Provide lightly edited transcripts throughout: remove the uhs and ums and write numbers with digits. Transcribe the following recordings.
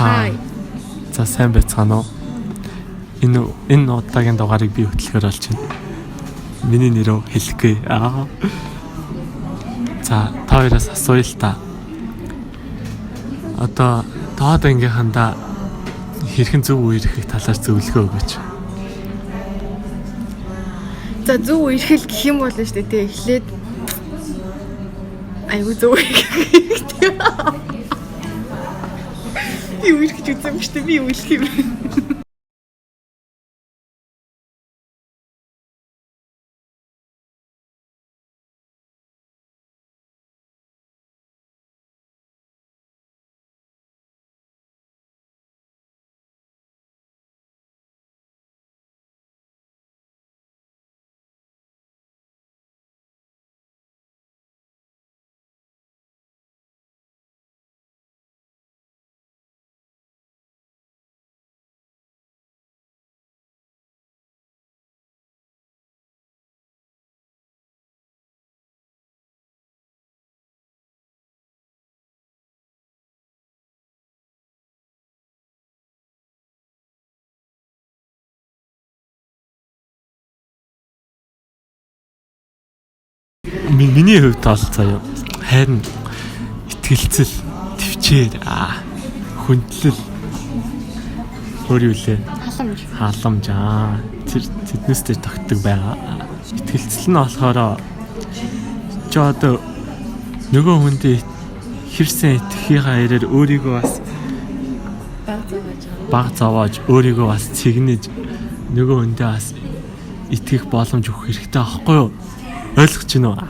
Хай. За сайн байцгаана уу? Энэ удаагийн дугаарыг би хөтлөхөр болж байна. Миний нэрөө хэлэхгүй. За та хоёроос асууя л та. Одоо доод ангийнхандаа хэрхэн зөв үерхэх талаар зөвлөгөө өгөөч. За зөв үерхэл гэх юм бол шүү дээ. Эхлээд айгу зөв үерхэх. Би үерхэж үзсэн юм шүү дээ. Би үерхэх юм. Миний хувьд бол заяа хайрн итгэлцэл, төвчээр, хүндлэл өөр юу лээ? Халамж. Тэр тэднээс дээр тогтдог байгаа. Итгэлцэл нь болохоор ч одоо нөгөө хүндээ хэрсэн итгэхийн хайраар өөрийгөө бас баг зовоож өөрийгөө бас цэгнэж нөгөө хүндээ бас итгэх боломж өгөх хэрэгтэй аахгүй юу? Ойлгож байна уу?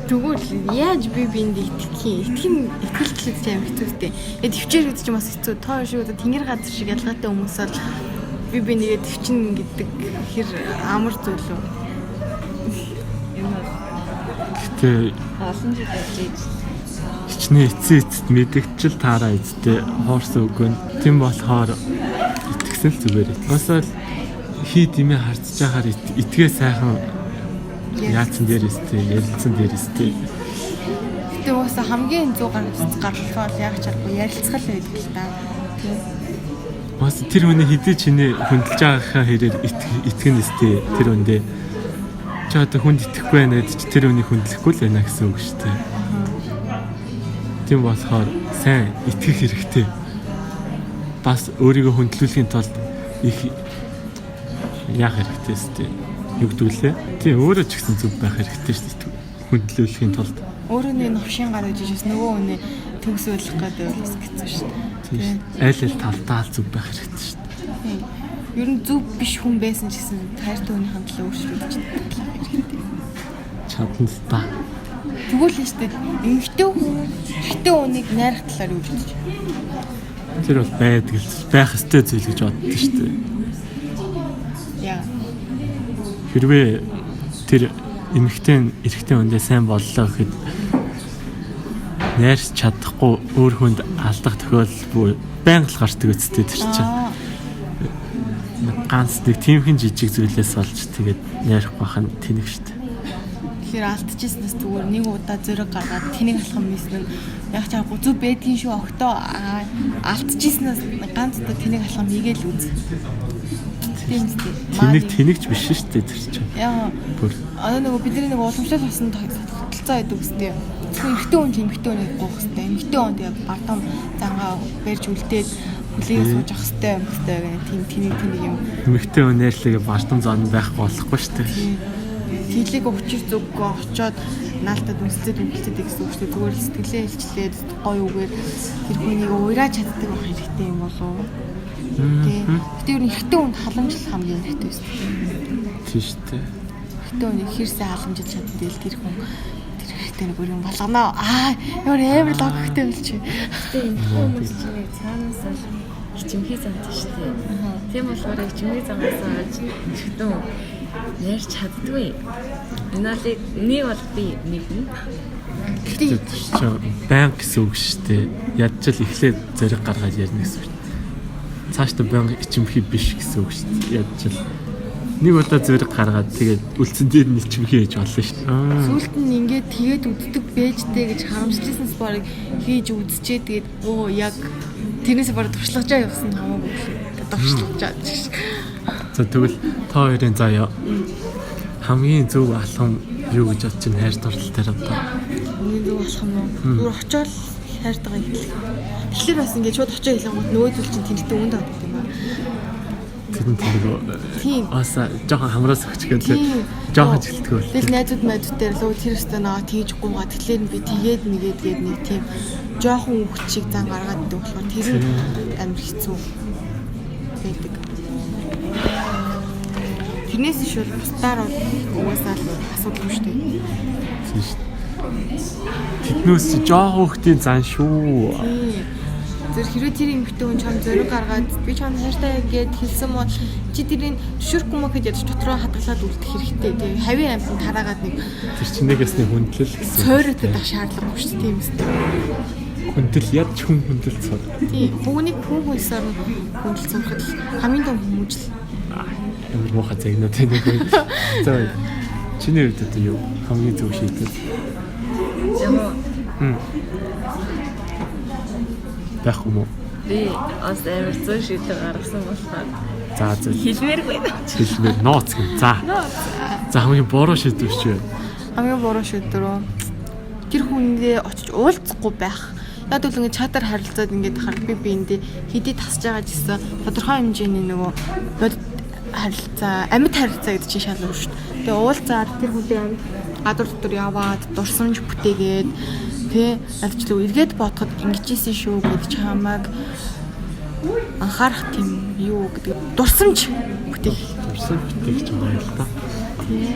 Тэгвэл яаж би биэнд итгэлцэл тийм хэцүүтэй. Төвчээр гэдэг чинь бас хэцүү. Тоо шиг одоо тэнгэр газар шиг ялгаатай хүмүүс бол би бинийгээ төвчин гэдэг хэр амар зүйл үү? Гэтэ олон жил ажиллаж хичнээн эцэст мэдгчл таараа эцтэй хоорсон үгүй. Тэм болохоор итгэсэн л зүгээр. Басаа хий димээ харцж байхаар итгээ сайхан яатсан дээрээстэй, ярилцсан дээрээстэй. Гэтэ уусаа хамгийн 100 гаргалгаа яг чарахгүй ярилцгал байдаг л та. Тийм. Бас тэр хүний хэдий чиний хүндэлж байгаагаа хэрээр итгэн нэстэй тэр үндэ. Чи одоо хүнд итгэхгүй байна гэж тэр үнийг хүндлэхгүй л байна гэсэн үг шүү дээ. Тийм болохоор сайн итгэх хэрэгтэй. Бас өөрийгөө хүндлүүлэхийн тулд их яах хэрэгтэй сте. Юу гэдүүлээ? Тийм өөрөө ч гэсэн зүв байх хэрэгтэй шүү дээ. Хүндлүүлэхийн тулд өөрөө нэг новшин гар үжиж нөгөө үнэ төгсөөлөх гэдэг бас хэцүү шүү дээ. Айл талдаа зүв байх хэрэгтэй шүү дээ. Ер нь зүв биш хүн байсан ч гэсэн хайртай хүний хандлага өөрчлөгдөж хэрэгтэй. Чадна л та. Тэгвэл шүү дээ. Эмэгтэй хүнийг найрах талаар юу гэж байна? Тэр бол байдаг л байх ёстой зүйл гэж боддоо шүү дээ. Хэрвээ тэр эмэгтэй эрэгтэй хүндээ сайн боллоо гэхэд найрч чадахгүй өөр хүнд алдах тохиолдол байнга л гардаг үсттэй тэр чинь. Ганц нэг тиймхэн жижиг зүйлээс болж тэгээд найрах байх нь тэнэг шүү дээ. Тэгэхээр алдчихснаас зүгээр нэг удаа зөрөг гаргаад тэнэг алхам хийсэн нь яг чаагүй зүг байдгийн шүү октоо алдчихснаас ганц удаа тэнэг алхам хийгээл үз. Тэнэгч биш шүү дээ тэр чинь. Яа. Одоо нөгөө бидний нэг уламжлал болсон тогтолцоо байдаг үстэй. Эмэгтэй хүн эмэгтэй хүнийг гоох хэвээр. Эмэгтэй хүн тэгээ бардам зангаа барьж үлдээд хүлээгээ сууж ах хэвээр гэх тийм юм. Эмэгтэй хүн найрлага бардам зан байхгүй болохгүй шүү дээ. Тэглийг өчир зүгөө очоод наалтад үнсэд үлдээд гэсэн үг шүү дээ. Зүгээр л сэтгэлээ илчлээд гоё үгээр тэр хүнийг уураа чаддаг байх хэрэгтэй юм болов уу? Гэтэ ер нь ихтэй хүнд халамжлах хамгийн хэрэгтэй шүү дээ. Тийм шүү дээ. Ихтэй хүн ихэрсээ халамжиж чаддаг л тэр хүн тэр ихтэй нэг юм болгоно. Ямар амар логиктэй юм чи. Гэтэ энэ хүмүүс чинь цаанаас хичмхий замтай шүү дээ. Тийм болохоор хичмхий замаас олж ихтэн ярьж чаддгүй. Энаалыг нэг бол би нэгнэ. Гэтэ банк гэсэн үг шүү дээ. Ядчил эхлээд зэрэг гаргаад ярина гэсэн үг. Цаашдаа банк ичимхий биш гэсэн үг шүү дээ. Ядчил Нэг удаа зэрэг гаргаад тэгээд үлдсэн дээр нь чимхий хийж болно шүү дээ. Сүүлд нь ингээд тэгээд үддэг бэжтэй гэж харамсчихсан спорыг хийж үдчихэд тэгээд яг тэрнээс бараг туршлагажаа явсан хамаагүй шүү. Туршлагажаа. За тэгвэл та хоёрын заяа хамгийн зөв алхам юу гэж бодож байна хайр дурлал дээр одоо? Миний зөв алхам уу? Өөр очоод хайртайгаа хэлэх. Тэгэхээр бас ингээд шууд очоо хэлэнгүүт нөгөөдөл чинь тэнхтэй үнд авдаг юм аа. Тийм. Аса жоохон хамраас өгч гэлээ. Жоохон жилтгөө. Тэгэл найзууд дээр лөө тэр өстө наа тийжгүйгаа тэгэхээр би тэгээд нэгээд нэг тийм жоохон үхчийг зан гаргаад идэх болохоор тэр амар хэцүү байдаг. Тэрнээс шүүл бусдаар бол угаасаа асуудал юм шүү дээ. Тийм шүү. Тэднээс жоохон үхтийн зан шүү. Тэр хэрвээ тэр эмэгтэй хүн чам зөрөг гаргаад би чам хайртай гэд хэлсэн бол чи тэрийг төшөөрөхгүй мө гэж ядаж дотроо хадгалаад үлдэх хэрэгтэй. Тэгээ хавийн амьтанд хараагаад нэг тэр чинээс нэг хүндлэл гэсэн. Цойроотой дах шаардлагагүй шүү дээ тийм үстэй. Хүндэл ядч хүн хүндэл цор. Тийм хүүнийг хүнсээр хүндэл цорход хамгийн том хүмүүжил. Ямар муухай загнаад байна вэ? За чиний хувьд одоо юу хамгийн зөв шийдэл? Байх юм уу? Би бас амар зөв шийдэл гаргасан болохоор. За зөв. Хэлмээргүй. Хэлмээр нууц гэн. За. За хамгийн буруу шийдвэр чи юу? Хамгийн буруу шийдвэр үү? Тэр хүндээ очиж уулзахгүй байх. Яг л ингэ чатаар харилцаад ингээд харах би эндээ хэдий тасж байгаа гэсэн тодорхой хэмжээний нөгөө харилцаа, амьд харилцаа гэдэг чинь шал өөр шүү дээ. Тэгээ уулзаад тэр хүндээ гадуур дотор яваад дурсамж бүтээгээд тэ алчлаа эргээд бодоход ингэжсэн шүү гэж чамааг анхаарах тийм юу гэдэг дурсамж бүтээх ч юм байна л да. Тэ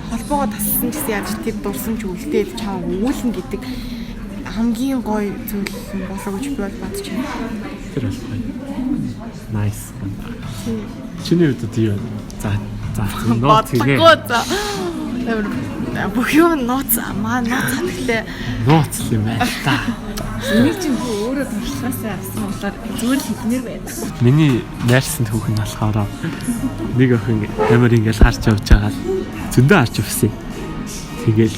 холбоогоо тассан гэсэн яаж тэр дурсамж үлдээд чамааг өгүүлэн гэдэг хамгийн гоё зүйл болоо гэж би бол бодож байна. Тэр бол гоё. Nice. Чиний үед тийм за нууц хийгээ. Бүх юм нууц гэхдээ нууц юм байна та. Энийг чинь өөрөө туршлагаасаа авсан болохоор зүгээр л хэлмээр байна. Миний найрсан хүүхэн болохоор нэг охин амар ингээл харж явж байгаа зөндөө харж явсан. Тэгэл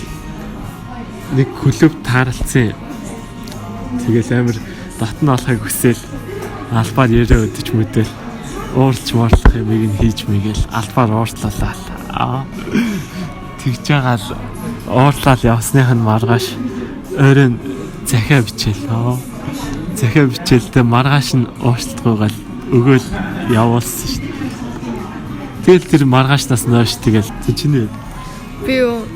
нэг клуб таарлцсан. Тэгэл амар татна болохыг хүсэл албаар яриа өдөж мэдээл ууралж муурлах юм ийг нь хийж мэгэл албаар уурлалаа. Тэгж байгаа л уурлал явсных нь маргааш ойрын захиа бичээлээ. Захиа бичээлдээ маргааш нь уушлахгүйгээл өгөөл явуулсан шүү дээ. Тэгэл тэр маргаашнаас нойш тэгэл чиний би юу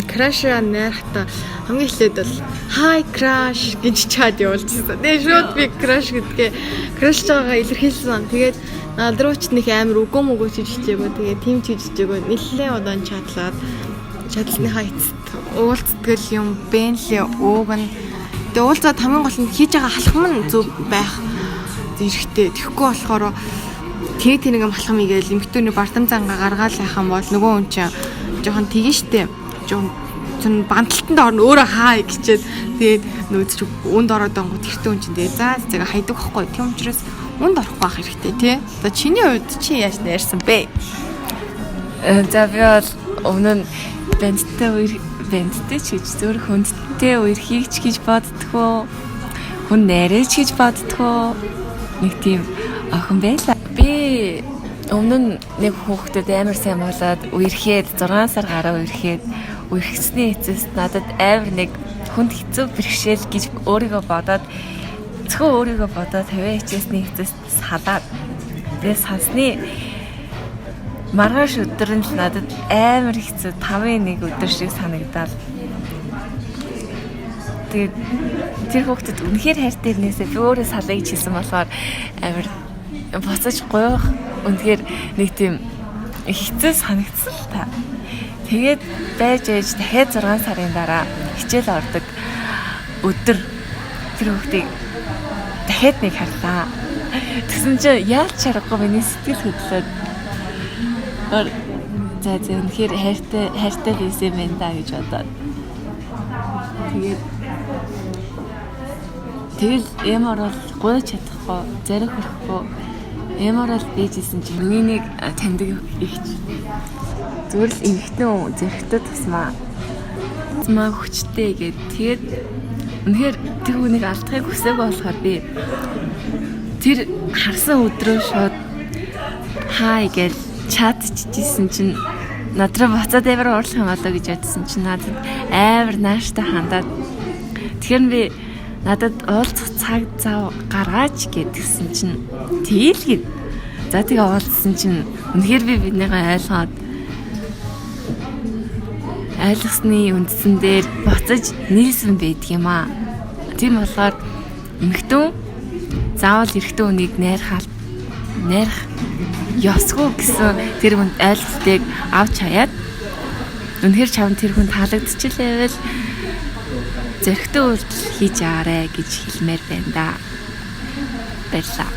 крашаа найрахта хамгийн эхлээд бол hi crush гэж чад явуулчихсан. Тэгээ шууд би crush гэдгээ crush байгаагаа илэрхийлсэн. Тэгээд надрууч нэг амар үгүй мөгөө чижижээгөө тэгээд тим чижижээгөө нэлээд удаан чадлаад чадлынхаа эцэст уулздгал юм бэнлээ уугна. Тэгээд уулзаад хамгийн гол нь хийж байгаа халхам нь зөв байх зэрэгтэй. Тэгэхгүй болохоор тэр нэг халхам игээл эмхтөний бардам зангаа гаргаал яхан бол нөгөө хүн чинь жоохон тэгэн штэ. Зөв банталтанд орно өөрөө хаа гэчээд тэгээд нөөц чи үнд ороод ангууд тэртээ хүн чинь тэгээд заа зэгээ хайдаг байхгүй. Тийм учраас үнд орохгүй байх хэрэгтэй тий. Одоо чиний хувьд чи яаж найрсан бэ? За би бол өмнө нь бэнттэй ч гэж зөв хүндтэй үерхийг ч гэж боддгоо. Хүн найраач гэж боддгоо. Нэг тийм охин байлаа. Би өмнө нь нэг хүүхдэд амар сайн болоод үерхэд 6 сар гараа үерхэд үерхсний эцэст надад амар нэг хүнд хэцүү бэрхшээл гэж өөрийгөө бодоод зөвхөн өөрийгөө бодоод 50 хичээсний эцэст салаад тэгээ сансны маргааш өдөр нь л надад амар хэцүү 5-1 өдөр шиг санагдаад тэгээд тэр хүүхдэд үнэхээр хайртай ирнээсээ би өөрөө салъя гэж хэлсэн болохоор амар буцаж гоёх үнэхээр нэг тийм хэцүү санагдсан л та. Тэгээд байж дахиад 6 сарын дараа хичээл ордог өдөр тэр хүүхдийг дахиад нэг харлаа. Тэгсэн чинь яалч чаргагүй миний сэтгэл хөдлөөд за үнэхээр хайртай байсан юм да гэж бодоод. Тэгэл ямар бол гойж чадахгүй, зарих хөрөхгүй Ямар л бийжсэн чинь миний нэг таньдаг ихч зүгээр л эмэгтэн зэрэгтэй тусмаа хүчтэй гээд тэгээд үнэхээр тэр хүнийг алдахыг хүсээгүй болохоор би тэр харсан өдрөө шууд хай гэж чатчихжсэн чинь надраа буцаад амар уурлах юм болоо гэж бодсон чинь надад амар нааштай хандаад тэгэхээр би надад уулзах цаг зав гаргаач гэдгсэн чинь тэйлгээд за тэгээ уулзсан чинь үнэхээр би биднийгээ ойлгосны үндсэн дээр буцаж нийлсэн байдаг юм аа. Тийм болохоор эмэгтэн заавал эрэгтэй хүнийг найрах ёсгүй гэсэн тэр хүнд ойлголтыг авч хаяад үнэхээр чамд тэр хүн таалагдчихлээвэл зөрөгтэй үйлдэл хийж аарэ гэж хэлмээр байна да. Баярлалаа.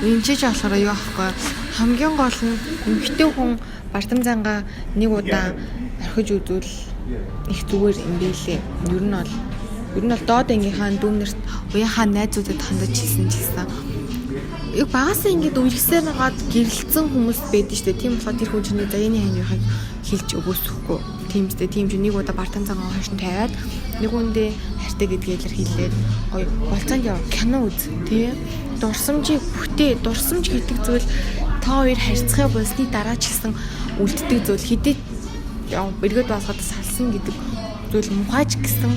Энэ ч болохоор юу аахгүй хамгийн гол нь эмэгтэй хүн бартамзангаа нэг удаа орхиж үзвэл их зүгээр юм билээ. Ер нь бол доод ангийнхаа дүүнэрт уяхаа найзуудад хандаж хэлсэн ч гэсэн яг багасаа ингэж үргэлжсээр нагаад гэрэлцсэн хүмүүс байдаг шүү дээ. Тийм болохоор тэр хүн чиний заяаны ханьяхыг хэлж өгөөсөхгүй. Тийм ч тийм ч нэг удаа бартамзангаа хойш нь тавиад нэг үндэ хайртай гэдгийг илэрхийлээд гоё болцоонд яв кино үз. Тийм дурсамжийг дурсамж гэдэг зүйл та хоёр харьцахыг болсны дараа ч гэсэн үлддэг зүйл хэдий эргээд болгоод салсан гэдэг зүйл мухаж гэсэн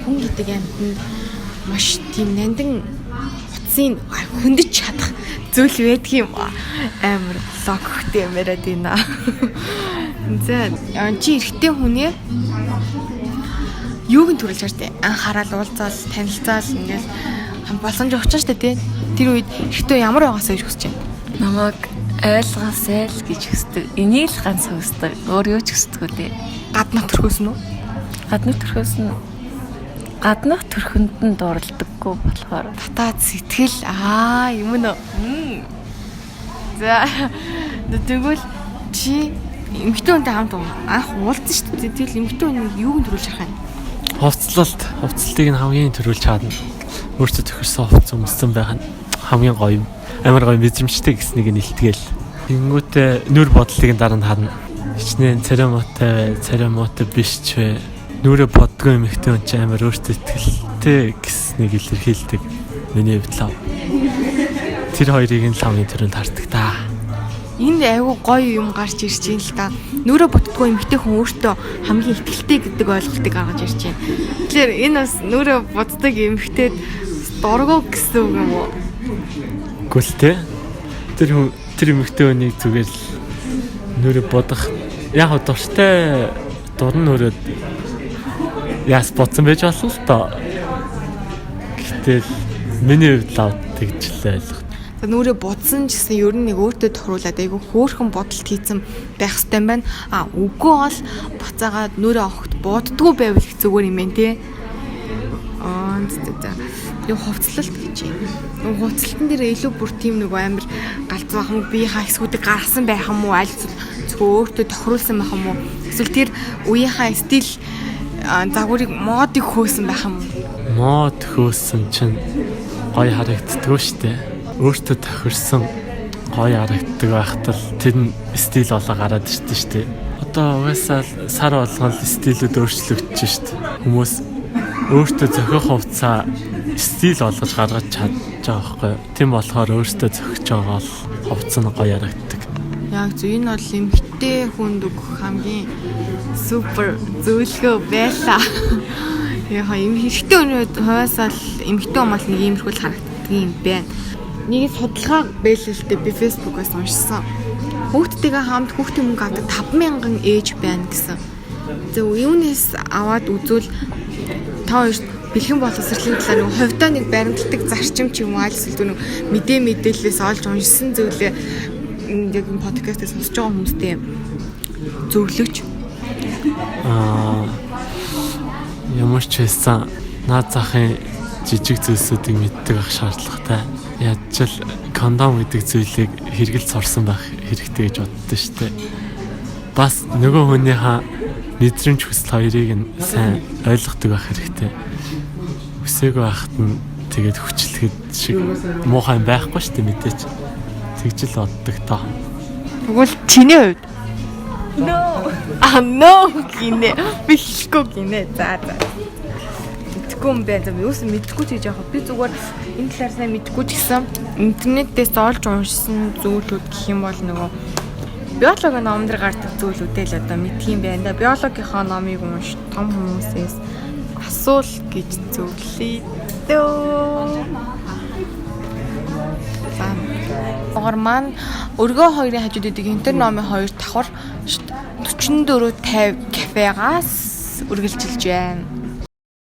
хүн гэдэг амьтанд маш тийм нандин утсын хөндөж чадах зүйл байдаг юм амар логиктэй юм яриад байна. За чи эрэгтэй хүнээ юуг нь төрүүлж хартай анхаарал уулзаал танилцаал ингээл боломж өгч штэ тий. Тэр үед эрэгтэй ямар байгаасаа гэж хүсэж байна. Намайг ойлгоосай л гэж хүсдэг. Энийг л ганц хүсдэг. Өөр юу ч хүсдэг үү? Гаднах төрхөөс нь үү? Гаднах төрхөнд нь дурлдаггүй болохоор татаад сэтгэл юм нөө. За тэгвэл чи эмэгтэй хүнтэй хамт анх уулзсан шүү дээ. Тэгэл эмэгтэй хүнийг юуг нь төрүүлж харах юм? Хувцлалтыг нь хамгийн төрүүлж чадна. Өөртөө тохирсон хувц өмссөн байх нь хамгийн гоё. Амар гоё мэдрэмжтэй гэснийг нь илтгэл. Тэнгүүтээ нүр бодлыг дараа нь харна. Хичнээн церемонтой биш ч вэ. Нүрэ бодгүй эмэгтэй хүн чинь амар өөртөө итгэлтэй гэснийг илэрхийлдэг. Миний хувьд л. Тэр хоёрыг нь хамгийн түрүүнд хардаг та. Энд айгүй гоё юм гарч ирж байна л да. Нүрэ боддгоо эмэгтэй хүн өөртөө хамгийн итгэлтэй гэдэг ойлголтыг гаргаж ирж байна. Тэгэхээр энэ бас нүрэ боддог эмэгтэйд дургу гэсэн үг юм уу? Гүйл тэ. Тэр эмэгтэй хүнийг зүгээр л нүрэ бодох яг дуртай дурн нүрэ яас бодсон байж болно л доо. Гэтэл миний хувьд лав тэгжлээ ойлгох. Нүрэ бодсон ч гэсэн ер нь нэг өөртөө тохируулаад айгүй хөөрхөн бодолт хийцэн байх хэрэгтэй байна. Үгүй бол буцаагаад нүрэ огт боддгоо байвал их зүгээр юм байна те. За. Юу хувцлалт гэж юм. Хувцлалтын дээр илүү бүр тийм нэг амар галзуу хам биеийнхаа хэсгүүдийг гаргасан байх юм уу? Аль зөв өөртөө тохируулсан байх юм уу? Эсвэл тэр үеийнхаа стил загварыг модыг хөөсөн байх юм уу? Мод хөөсөн чинь гоё харагддаг штэ. Өөртөө тохирсон гоё харагддаг байхад л тэр нь стил болоо гараад ирдэ штэ. Одоо угаасаа сар болгон стилүүд өөрчлөгдөж штэ. Хүмүүс өөртөө зохиох хувцаа стил болгож гаргаж чадж байгаа байхгүй. Тийм болохоор өөртөө зохиж байгаа л хувцас нь гоё харагддаг. Яг зөв энэ бол эмэгтэй хүнд өгөх хамгийн супер зөвлөгөө байлаа. Яг эмэгтэй өнөд хойсоо эмэгтэй хүмүүс нэг иймэрхүү харагддаг юм байна. Нэг судалгаа байлээ би фэйсбүүкээс уншсан. Хүүхдтэйгээ хамт хүүхдийн мөнгө авдаг 5,000 ээж байна гэсэн. Зөв юунаас аваад үзвэл та хоёрт бэлхэн боловсролын талаар нэг хувьдаа нэг баримтлагдаг зарчим ч юм уу эсвэл нэг мэдээлэлээс олж уншсан зүйлээ яг подкастээс сонсож байгаа хүмүүстэй зөвлөж ямар ч байсан наад захын жижиг зүйлсүүдийг мэддэг ах шаардлагатай. Яаж ч кондом гэдэг зүйлийг хэрэгэлд сурсан байх хэрэгтэй гэж боддоо штэ. Бас нөгөө хүнийхээ мэдрэмж хүсэл хоёрыг нь сайн ойлгодог байх хэрэгтэй. Үсээгүй байхад нь тэгээд хүчлэхэд шиг муухай юм байхгүй шүү дээ мэдээч. Тэгж л боддог тоо. Тэгвэл чиний хувьд no гинэ. Бихгүй гинэ. За. Мэдгүй юм байна. Юусэн мэдгүй ч гэж яах вэ? Би зүгээр энэ талаар сайн мэдгүй ч гэсэн интернетээс олж уншсан зүйлүүд гэх юм бол нөгөө биологийн номдэр гардаг зүйлүүдээ л одоо мэдх юм байна да. Биологийнхаа номыг унш том хүмүүсээс асуул гэж зөвлөе дөө. Гор маань өргөө хоёрын хажууд идэг интер номын 2 давхар 44-50 кафегаас үргэлжилж байна.